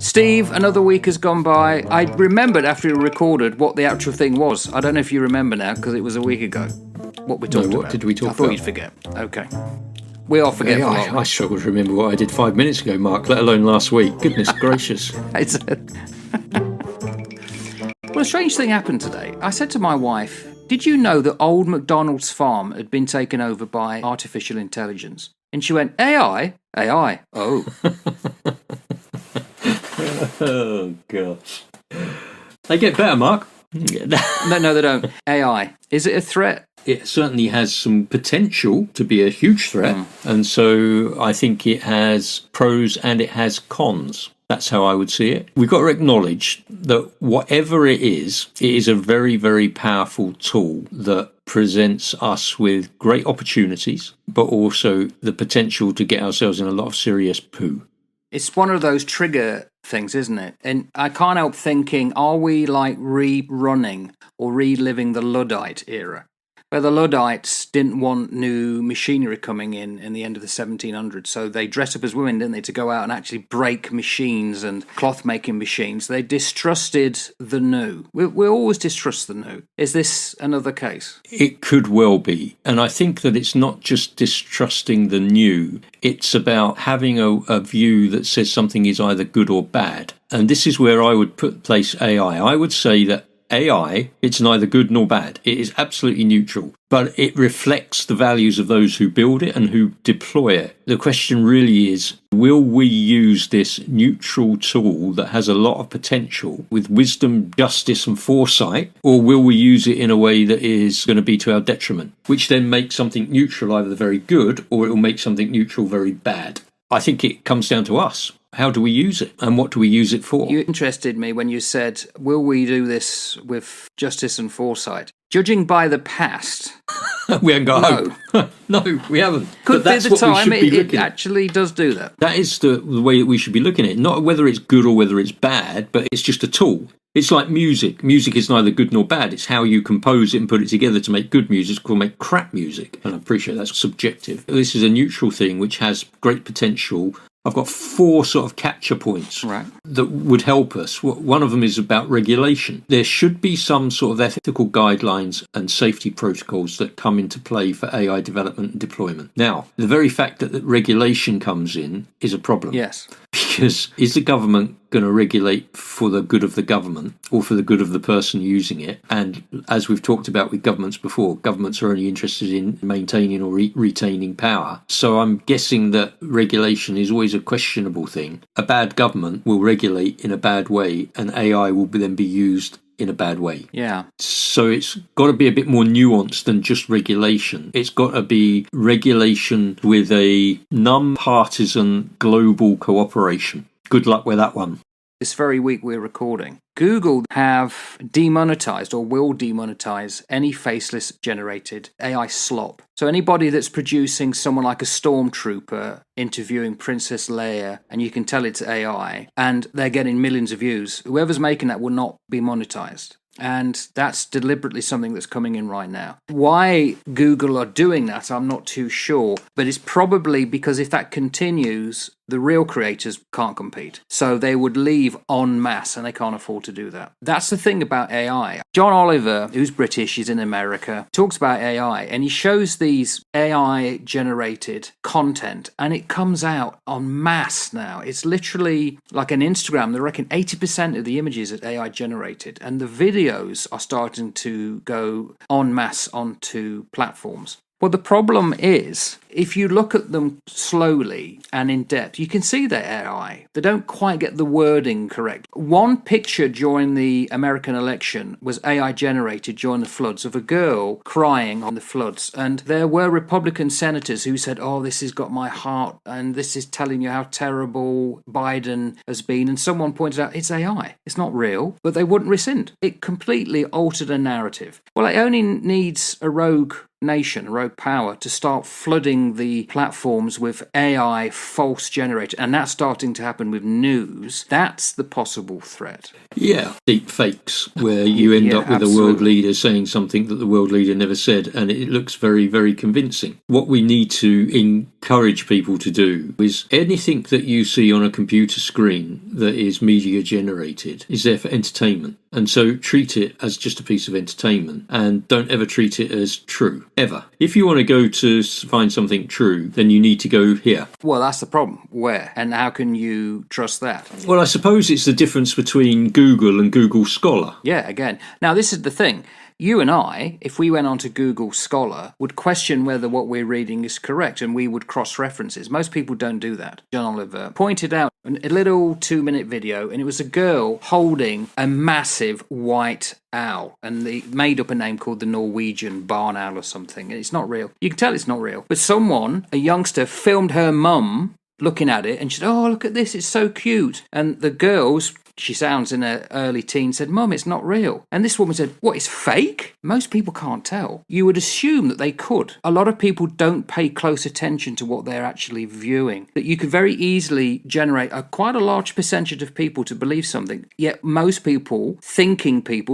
Steve, another week has gone by. I remembered after we recorded what the actual thing was. I don't know if you remember now, because it was a week ago. What we talked about. What did we talk about? I thought you'd forget. Okay. We all forget. I struggle to remember what I did 5 minutes ago, Mark, let alone last week. Goodness gracious. Well, a strange thing happened today. I said to my wife, did you know that old McDonald's farm had been taken over by artificial intelligence? And she went, AI? AI. Oh. Oh, gosh. They get better, Mark. No, they don't. AI. Is it a threat? It certainly has some potential to be a huge threat. And so I think it has pros and it has cons. That's how I would see it. We've got to acknowledge that whatever it is a very, very powerful tool that presents us with great opportunities, but also the potential to get ourselves in a lot of serious poo. It's one of those trigger things, isn't it? And I can't help thinking, are we like rerunning or reliving the Luddite era? Where the Luddites didn't want new machinery coming in the end of the 1700s, so they dressed up as women, didn't they, to go out and actually break machines and cloth-making machines. They distrusted the new. We always distrust the new. Is this another case? It could well be. And I think that it's not just distrusting the new. It's about having a view that says something is either good or bad. And this is where I would place AI. I would say that AI, it's neither good nor bad. It is absolutely neutral, but it reflects the values of those who build it and who deploy it. The question really is, will we use this neutral tool that has a lot of potential with wisdom, justice and foresight, or will we use it in a way that is going to be to our detriment, which then makes something neutral either very good or it will make something neutral very bad? I think it comes down to us. How do we use it and what do we use it for? You interested me when you said, will we do this with justice and foresight? Judging by the past... we haven't got hope. No, we haven't. Could be the time it actually does do that. That is the way that we should be looking at it. Not whether it's good or whether it's bad, but it's just a tool. It's like music. Music is neither good nor bad. It's how you compose it and put it together to make good music or make crap music. And I appreciate that's subjective. This is a neutral thing which has great potential. I've got 4 sort of capture points that would help us. One of them is about regulation. There should be some sort of ethical guidelines and safety protocols that come into play for AI development and deployment. Now, the very fact that regulation comes in is a problem. Yes. Because is the government going to regulate for the good of the government or for the good of the person using it? And as we've talked about with governments before, governments are only interested in maintaining or retaining power. So I'm guessing that regulation is always a questionable thing. A bad government will regulate in a bad way and AI will then be used in a bad way. Yeah. So it's got to be a bit more nuanced than just regulation. It's got to be regulation with a non-partisan global cooperation. Good luck with that one. This very week we're recording, Google have demonetized or will demonetize any faceless generated AI slop. So anybody that's producing someone like a stormtrooper interviewing Princess Leia and you can tell it's AI and they're getting millions of views, whoever's making that will not be monetized. And that's deliberately something that's coming in right now. Why Google are doing that, I'm not too sure. But it's probably because if that continues, the real creators can't compete. So they would leave en masse, and they can't afford to do that. That's the thing about AI. John Oliver, who's British, he's in America, talks about AI, and he shows these AI-generated content, and it comes out en masse now. It's literally like an Instagram. They reckon 80% of the images are AI-generated, and the videos are starting to go en masse onto platforms. Well, the problem is, if you look at them slowly and in depth, you can see they're AI. They don't quite get the wording correct. One picture during the American election was AI generated during the floods of a girl crying on the floods. And there were Republican senators who said, oh, this has got my heart and this is telling you how terrible Biden has been. And someone pointed out, it's AI. It's not real. But they wouldn't rescind. It completely altered a narrative. Well, it only needs a rogue nation, a rogue power, to start flooding the platforms with AI false generated, and that's starting to happen with news, that's the possible threat. Yeah, deep fakes, where you end up with a world absolutely. leader saying something that the world leader never said, and it looks very, very convincing. What we need to encourage people to do is anything that you see on a computer screen that is media generated is there for entertainment. And so treat it as just a piece of entertainment and don't ever treat it as true, ever. If you want to go to find something true, then you need to go here. Well, that's the problem. Where? And how can you trust that? Well, I suppose it's the difference between Google and Google Scholar. Yeah, again. Now, this is the thing. You and I, if we went onto Google Scholar, would question whether what we're reading is correct, and we would cross-references. Most people don't do that. John Oliver pointed out a little 2-minute video, and it was a girl holding a massive white owl, and they made up a name called the Norwegian barn owl or something, and it's not real. You can tell it's not real. But someone, a youngster, filmed her mum looking at it, and she said, "Oh, look at this, it's so cute." And the girls, she sounds in her early teens, said, "Mum, it's not real." And this woman said, "What, it's fake?" Most people can't tell. You would assume that they could. A lot of people don't pay close attention to what they're actually viewing. That you could very easily generate quite a large percentage of people to believe something. Yet most people,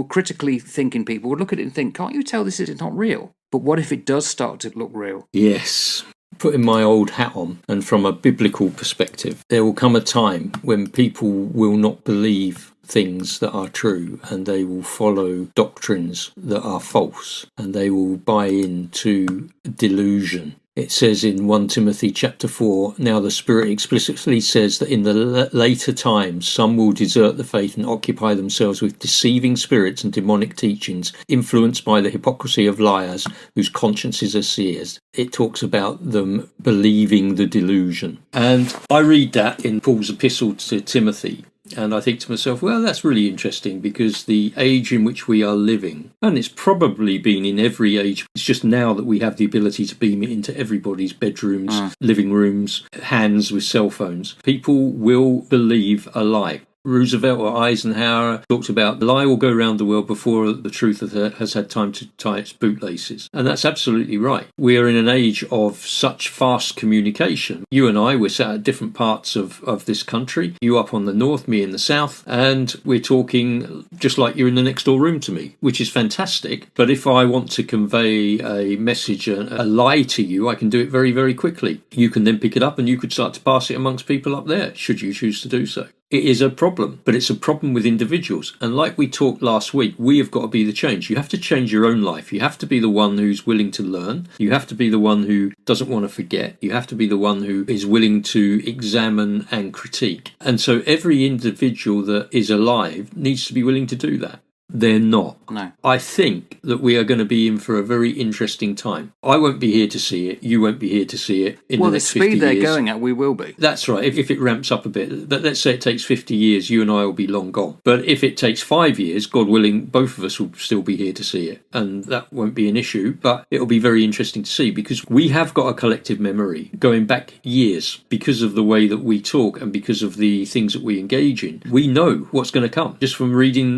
critically thinking people, would look at it and think, "Can't you tell this is not real?" But what if it does start to look real? Yes. Putting my old hat on, and from a biblical perspective, there will come a time when people will not believe things that are true, and they will follow doctrines that are false, and they will buy into delusion. It says in 1 Timothy chapter 4, "Now the Spirit explicitly says that in the later times some will desert the faith and occupy themselves with deceiving spirits and demonic teachings, influenced by the hypocrisy of liars whose consciences are seared." It talks about them believing the delusion. And I read that in Paul's epistle to Timothy. And I think to myself, well, that's really interesting, because the age in which we are living, and it's probably been in every age, it's just now that we have the ability to beam it into everybody's bedrooms, living rooms, hands with cell phones. People will believe a lie. Roosevelt or Eisenhower talked about the lie will go around the world before the truth has had time to tie its bootlaces. And that's absolutely right. We are in an age of such fast communication. You and I, we're sat at different parts of this country. You up on the north, me in the south, and we're talking just like you're in the next door room to me, which is fantastic. But if I want to convey a message, a lie to you, I can do it very, very quickly. You can then pick it up and you could start to pass it amongst people up there, should you choose to do so. It is a problem, but it's a problem with individuals. And like we talked last week, we have got to be the change. You have to change your own life. You have to be the one who's willing to learn. You have to be the one who doesn't want to forget. You have to be the one who is willing to examine and critique. And so every individual that is alive needs to be willing to do that. They're not. No. I think that we are going to be in for a very interesting time. I won't be here to see it. You won't be here to see it in the next 50 years. Well, the speed they're going at, we will be. That's right. If it ramps up a bit, let's say it takes 50 years, you and I will be long gone. But if it takes 5 years, God willing, both of us will still be here to see it. And that won't be an issue, but it'll be very interesting to see, because we have got a collective memory going back years because of the way that we talk and because of the things that we engage in. We know what's going to come just from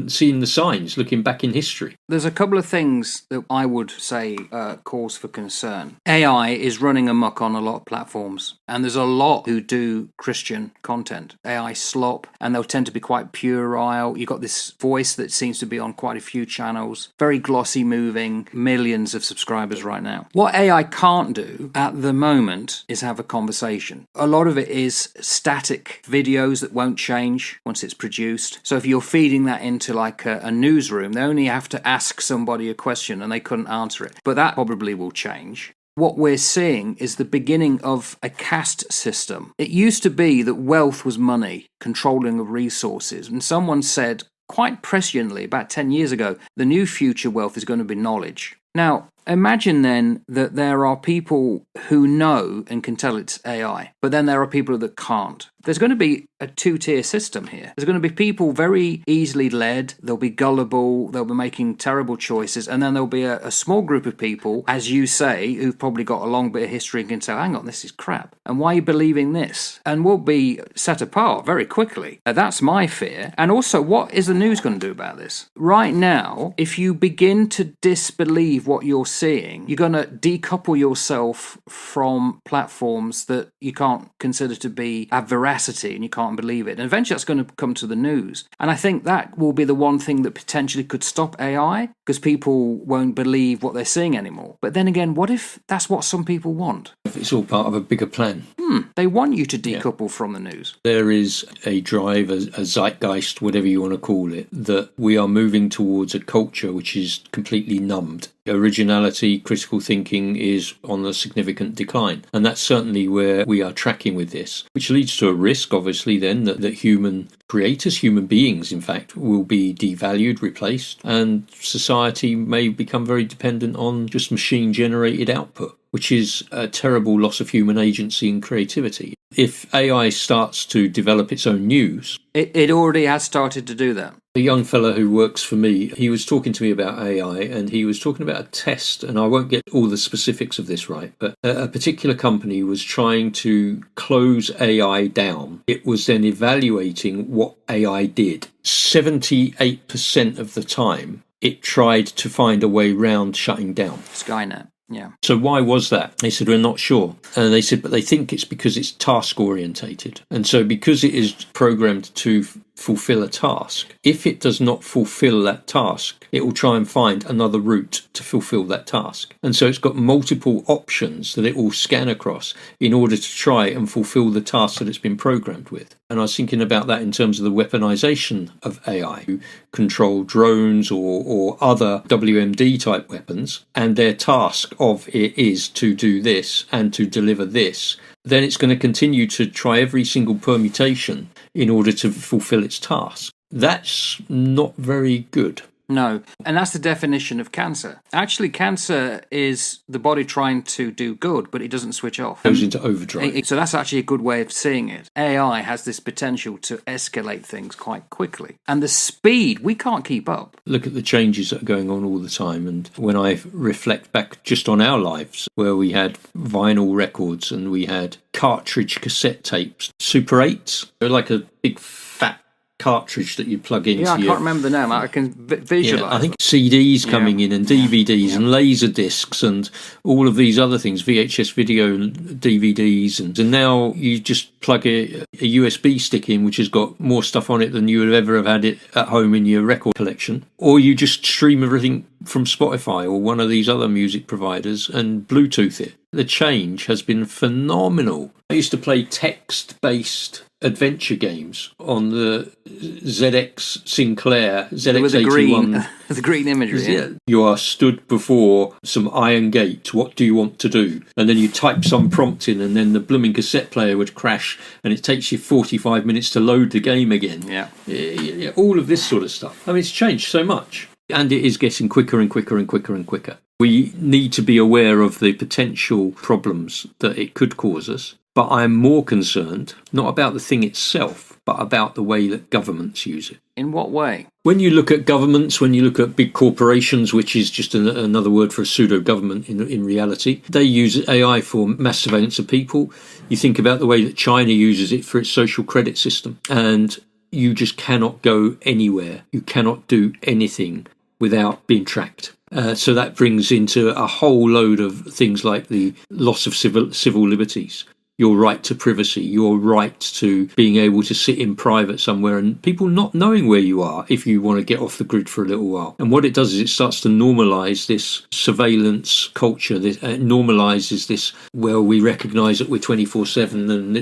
seeing the signs, looking back in history. There's a couple of things that I would say cause for concern. AI is running amok on a lot of platforms, and there's a lot who do Christian content. AI slop, and they'll tend to be quite puerile. You've got this voice that seems to be on quite a few channels, very glossy moving, millions of subscribers right now. What AI can't do at the moment is have a conversation. A lot of it is static videos that won't change once it's produced. So if you're feeding that into like a newsroom, they only have to ask somebody a question and they couldn't answer it. But that probably will change. What we're seeing is the beginning of a caste system. It used to be that wealth was money, controlling of resources. And someone said quite presciently about 10 years ago, the new future wealth is going to be knowledge. Now, imagine then that there are people who know and can tell it's AI, but then there are people that can't. There's going to be a two-tier system here. There's going to be people very easily led, they'll be gullible, they'll be making terrible choices, and then there'll be a small group of people, as you say, who've probably got a long bit of history and can say, hang on, this is crap, and why are you believing this? And we'll be set apart very quickly. That's my fear. And also, what is the news going to do about this? Right now, if you begin to disbelieve what you're seeing, you're going to decouple yourself from platforms that you can't consider to have veracity and you can't believe it. And eventually that's going to come to the news. And I think that will be the one thing that potentially could stop AI, because people won't believe what they're seeing anymore. But then again, what if that's what some people want? If it's all part of a bigger plan. They want you to decouple from the news. There is a drive, a zeitgeist, whatever you want to call it, that we are moving towards a culture which is completely numbed. Originality, critical thinking is on a significant decline. And that's certainly where we are tracking with this, which leads to a risk, obviously, then, that human creators, human beings, in fact, will be devalued, replaced, and society may become very dependent on just machine-generated output, which is a terrible loss of human agency and creativity. If AI starts to develop its own news... It already has started to do that. A young fellow who works for me, he was talking to me about AI, and he was talking about a test, and I won't get all the specifics of this right, but a particular company was trying to close AI down. It was then evaluating what AI did. 78% of the time, it tried to find a way round shutting down. Skynet. Yeah. So why was that? They said, we're not sure. And they said, but they think it's because it's task orientated. And so because it is programmed to fulfill a task, if it does not fulfill that task, it will try and find another route to fulfill that task. And so it's got multiple options that it will scan across in order to try and fulfill the task that it's been programmed with. And I was thinking about that in terms of the weaponization of AI, to control drones or other WMD type weapons, and their task of it is to do this and to deliver this. Then it's going to continue to try every single permutation in order to fulfill its task. That's not very good. No, and that's the definition of cancer. Actually, cancer is the body trying to do good, but it doesn't switch off. It goes into overdrive. So that's actually a good way of seeing it. AI has this potential to escalate things quite quickly. And the speed, we can't keep up. Look at the changes that are going on all the time. And when I reflect back just on our lives, where we had vinyl records and we had cartridge cassette tapes, Super 8s, they're like a big fat cartridge that you plug into. Yeah, I can't remember the name. I can visualize. Yeah, I think CDs coming in and DVDs and laser discs and all of these other things, VHS video and DVDs, and now you just plug a USB stick in, which has got more stuff on it than you would ever have had it at home in your record collection, or you just stream everything from Spotify or one of these other music providers and Bluetooth it. The change has been phenomenal. I used to play text-based adventure games on the ZX Sinclair, ZX81. With the green imagery. Yeah. You are stood before some iron gate. What do you want to do? And then you type some prompt in, and then the blooming cassette player would crash, and it takes you 45 minutes to load the game again. Yeah, all of this sort of stuff. I mean, it's changed so much. And it is getting quicker and quicker and quicker and quicker. We need to be aware of the potential problems that it could cause us. But I'm more concerned, not about the thing itself, but about the way that governments use it. In what way? When you look at governments, when you look at big corporations, which is just another word for a pseudo-government in reality, they use AI for mass surveillance of people. You think about the way that China uses it for its social credit system, and you just cannot go anywhere. You cannot do anything without being tracked. So that brings into a whole load of things like the loss of civil liberties, your right to privacy, your right to being able to sit in private somewhere and people not knowing where you are if you want to get off the grid for a little while. And what it does is it starts to normalise this surveillance culture. It normalises this, well, we recognise that we're 24/7 and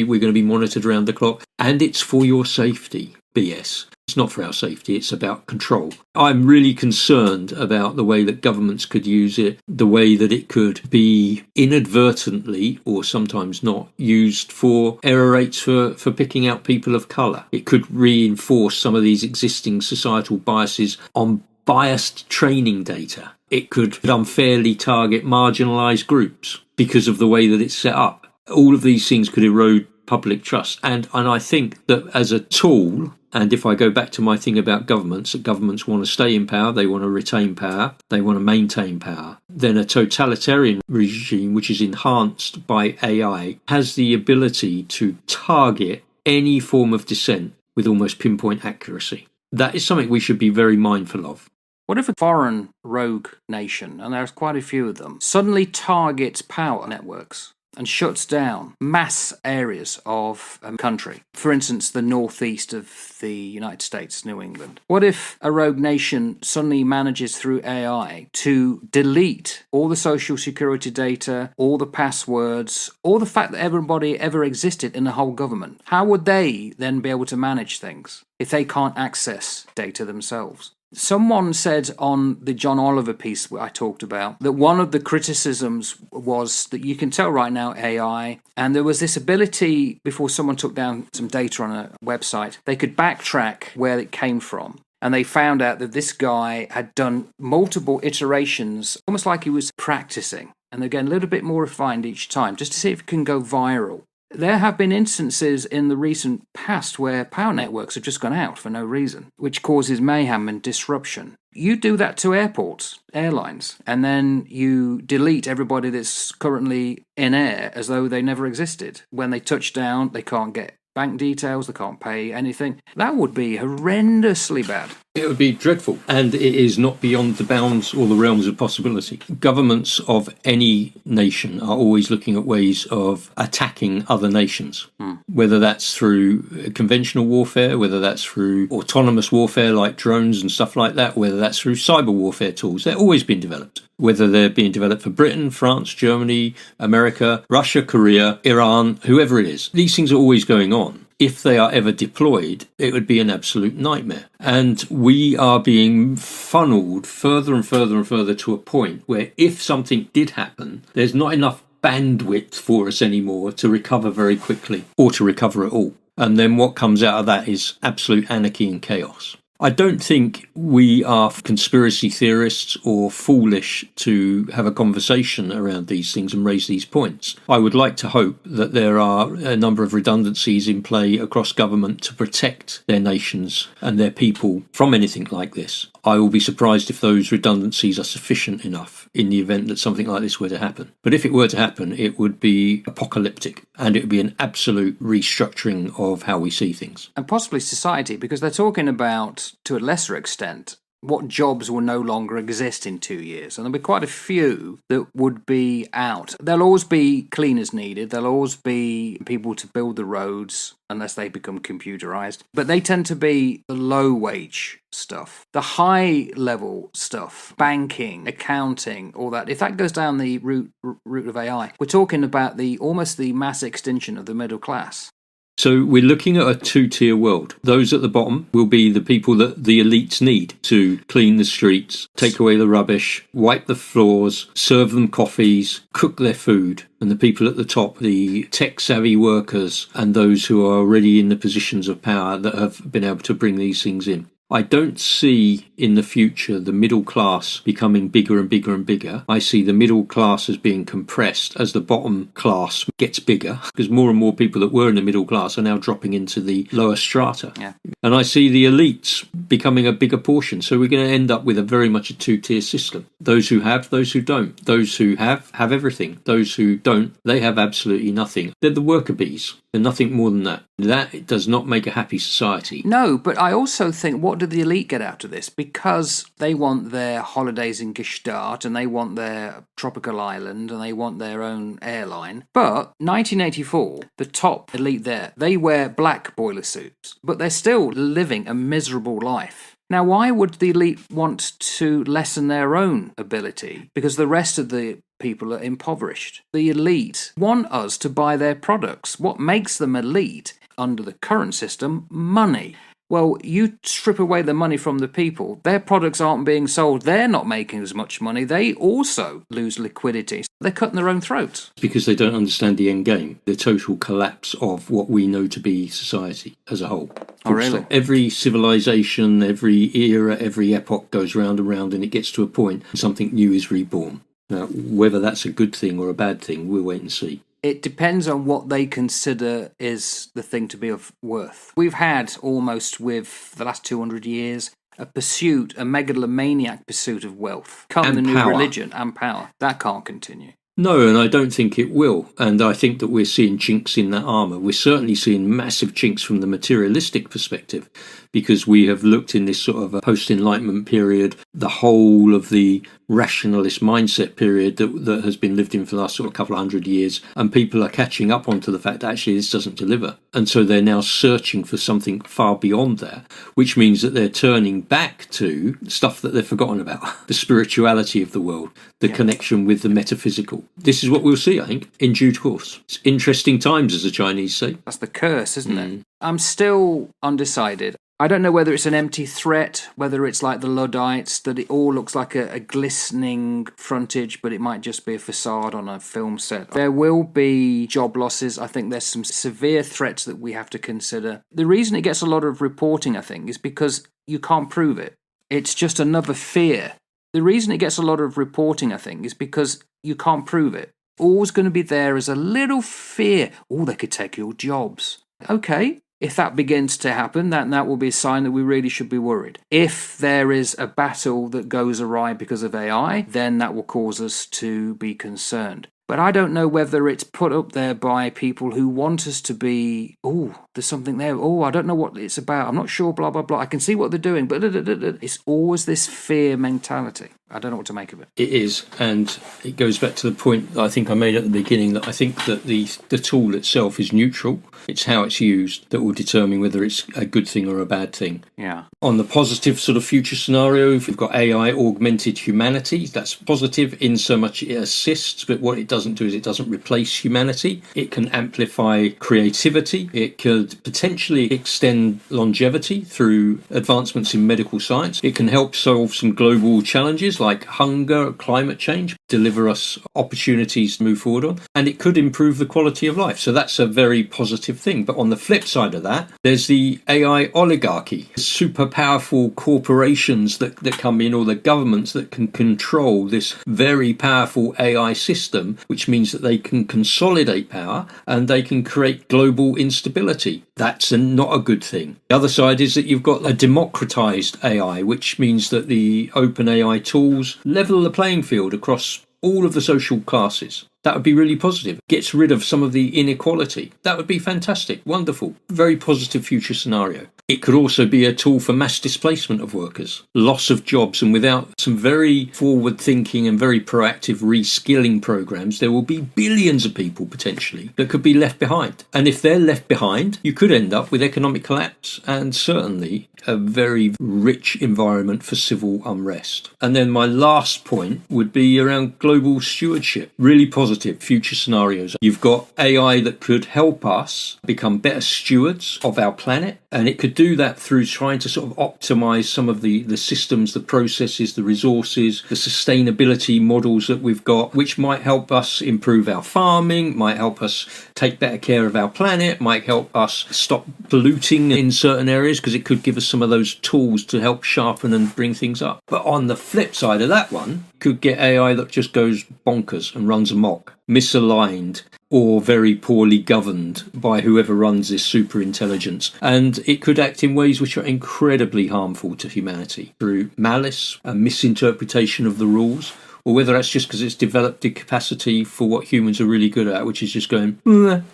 we're going to be monitored around the clock, and it's for your safety. BS. It's not for our safety, it's about control. I'm really concerned about the way that governments could use it, the way that it could be inadvertently, or sometimes not, used for error rates for picking out people of colour. It could reinforce some of these existing societal biases on biased training data. It could unfairly target marginalised groups because of the way that it's set up. All of these things could erode public trust. And I think that as a tool, and if I go back to my thing about governments, that governments want to stay in power, they want to retain power, they want to maintain power, then a totalitarian regime which is enhanced by AI has the ability to target any form of dissent with almost pinpoint accuracy. That is something we should be very mindful of. What if a foreign rogue nation, and there's quite a few of them, suddenly targets power networks and shuts down mass areas of a country? For instance, the northeast of the United States, New England. What if a rogue nation suddenly manages through AI to delete all the social security data, all the passwords, all the fact that everybody ever existed in the whole government? How would they then be able to manage things if they can't access data themselves? Someone said on the John Oliver piece I talked about that one of the criticisms was that you can tell right now AI, and there was this ability before someone took down some data on a website, they could backtrack where it came from. And they found out that this guy had done multiple iterations, almost like he was practicing. And again, a little bit more refined each time, just to see if it can go viral. There have been instances in the recent past where power networks have just gone out for no reason, which causes mayhem and disruption. You do that to airports, airlines, and then you delete everybody that's currently in air as though they never existed. When they touch down, they can't get bank details, they can't pay anything. That would be horrendously bad. It would be dreadful, and it is not beyond the bounds or the realms of possibility. Governments of any nation are always looking at ways of attacking other nations, whether that's through conventional warfare, whether that's through autonomous warfare like drones and stuff like that, whether that's through cyber warfare tools. They're always being developed, whether they're being developed for Britain, France, Germany, America, Russia, Korea, Iran, whoever it is. These things are always going on. If they are ever deployed, it would be an absolute nightmare. And we are being funneled further and further and further to a point where if something did happen, there's not enough bandwidth for us anymore to recover very quickly or to recover at all. And then what comes out of that is absolute anarchy and chaos. I don't think we are conspiracy theorists or foolish to have a conversation around these things and raise these points. I would like to hope that there are a number of redundancies in play across government to protect their nations and their people from anything like this. I will be surprised if those redundancies are sufficient enough in the event that something like this were to happen. But if it were to happen, it would be apocalyptic, and it would be an absolute restructuring of how we see things. And possibly society, because they're talking about, to a lesser extent, what jobs will no longer exist in 2 years. And there'll be quite a few that would be out. There'll always be cleaners needed. There'll always be people to build the roads, unless they become computerized. But they tend to be the low-wage stuff. The high-level stuff, banking, accounting, all that, if that goes down the route of AI, we're talking about almost the mass extinction of the middle class. So we're looking at a two-tier world. Those at the bottom will be the people that the elites need to clean the streets, take away the rubbish, wipe the floors, serve them coffees, cook their food. And the people at the top, the tech-savvy workers and those who are already in the positions of power that have been able to bring these things in. I don't see in the future the middle class becoming bigger and bigger and bigger. I see the middle class as being compressed as the bottom class gets bigger, because more and more people that were in the middle class are now dropping into the lower strata. Yeah. And I see the elites becoming a bigger portion. So we're going to end up with a very much a two-tier system. Those who have, those who don't. Those who have everything. Those who don't, they have absolutely nothing. They're the worker bees. They're nothing more than that. That does not make a happy society. No, but I also think, what do the elite get out of this? Because they want their holidays in Gestart, and they want their tropical island, and they want their own airline. But 1984, the top elite there, they wear black boiler suits, but they're still living a miserable life. Now, why would the elite want to lessen their own ability? Because the rest of the people are impoverished. The elite want us to buy their products. What makes them elite under the current system? Money. Well, you strip away the money from the people, their products aren't being sold, they're not making as much money, they also lose liquidity. They're cutting their own throats. Because they don't understand the end game, the total collapse of what we know to be society as a whole. Oh, really? Every civilization, every era, every epoch goes round and round, and it gets to a point and something new is reborn. Now, whether that's a good thing or a bad thing, we'll wait and see. It depends on what they consider is the thing to be of worth. We've had, almost with the last 200 years, a megalomaniac pursuit of wealth. Come the new religion and power. That can't continue. No, and I don't think it will. And I think that we're seeing chinks in that armour. We're certainly seeing massive chinks from the materialistic perspective. because we have looked in this sort of a post-Enlightenment period, the whole of the rationalist mindset period that has been lived in for the last sort of couple of hundred years, and people are catching up onto the fact that actually this doesn't deliver. And so they're now searching for something far beyond that, which means that they're turning back to stuff that they've forgotten about, the spirituality of the world, the connection with the metaphysical. This is what we'll see, I think, in due course. It's interesting times, as the Chinese say. That's the curse, isn't it? I'm still undecided. I don't know whether it's an empty threat, whether it's like the Luddites, that it all looks like a glistening frontage, but it might just be a facade on a film set. There will be job losses. I think there's some severe threats that we have to consider. The reason it gets a lot of reporting, I think, is because you can't prove it. It's just another fear. The reason it gets a lot of reporting, I think, is because you can't prove it. Always going to be there as a little fear. Oh, they could take your jobs. Okay. If that begins to happen, that will be a sign that we really should be worried. If there is a battle that goes awry because of AI, then that will cause us to be concerned. But I don't know whether it's put up there by people who want us to be, oh, there's something there. Oh, I don't know what it's about. I'm not sure, blah, blah, blah. I can see what they're doing, but it's always this fear mentality. I don't know what to make of it. It is, and it goes back to the point that I think I made at the beginning, that I think that the tool itself is neutral. It's how it's used that will determine whether it's a good thing or a bad thing. Yeah. On the positive sort of future scenario, if we've got AI augmented humanity, that's positive in so much it assists, but what it doesn't do is it doesn't replace humanity. It can amplify creativity. It could potentially extend longevity through advancements in medical science. It can help solve some global challenges like hunger, climate change, deliver us opportunities to move forward on, and it could improve the quality of life. So that's a very positive thing. But on the flip side of that, there's the AI oligarchy, super powerful corporations that come in, or the governments that can control this very powerful AI system, which means that they can consolidate power and they can create global instability. That's not a good thing. The other side is that you've got a democratized AI, which means that the open AI tools level the playing field across all of the social classes. That would be really positive. Gets rid of some of the inequality. That would be fantastic. Wonderful. Very positive future scenario. It could also be a tool for mass displacement of workers, loss of jobs, and without some very forward-thinking and very proactive reskilling programs, there will be billions of people potentially that could be left behind. And if they're left behind, you could end up with economic collapse and certainly a very rich environment for civil unrest. And then my last point would be around global stewardship. Really positive future scenarios. You've got AI that could help us become better stewards of our planet, and it could do that through trying to sort of optimize some of the systems, the processes, the resources, the sustainability models that we've got, which might help us improve our farming, might help us take better care of our planet, might help us stop polluting in certain areas, because it could give us some of those tools to help sharpen and bring things up. But on the flip side of that one, could get AI that just goes bonkers and runs amok, misaligned or very poorly governed by whoever runs this super intelligence. And it could act in ways which are incredibly harmful to humanity through malice and misinterpretation of the rules, or whether that's just because it's developed the capacity for what humans are really good at, which is just going,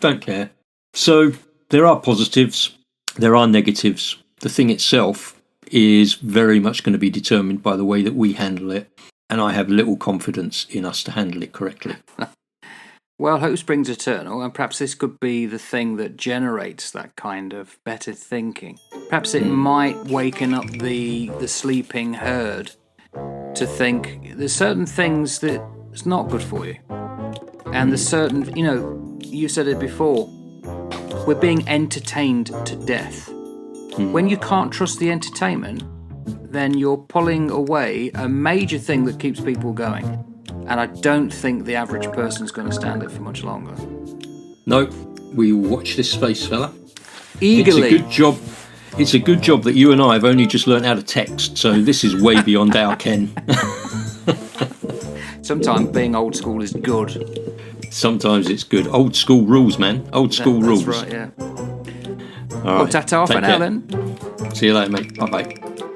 don't care. So there are positives, there are negatives. The thing itself is very much going to be determined by the way that we handle it. And I have little confidence in us to handle it correctly. Well, hope springs eternal, and perhaps this could be the thing that generates that kind of better thinking. Perhaps it might waken up the sleeping herd to think there's certain things that it's not good for you. And there's certain, you said it before, we're being entertained to death. When you can't trust the entertainment, then you're pulling away a major thing that keeps people going. And I don't think the average person's going to stand it for much longer. No, we will watch this space, fella. Eagerly. It's a good job. It's a good job that you and I have only just learned how to text, so this is way beyond our ken. Sometimes being old school is good. Sometimes it's good. Old school rules, man. Old school rules. That's right, yeah. All right. Ta-ta for now, then. See you later, mate. Bye-bye.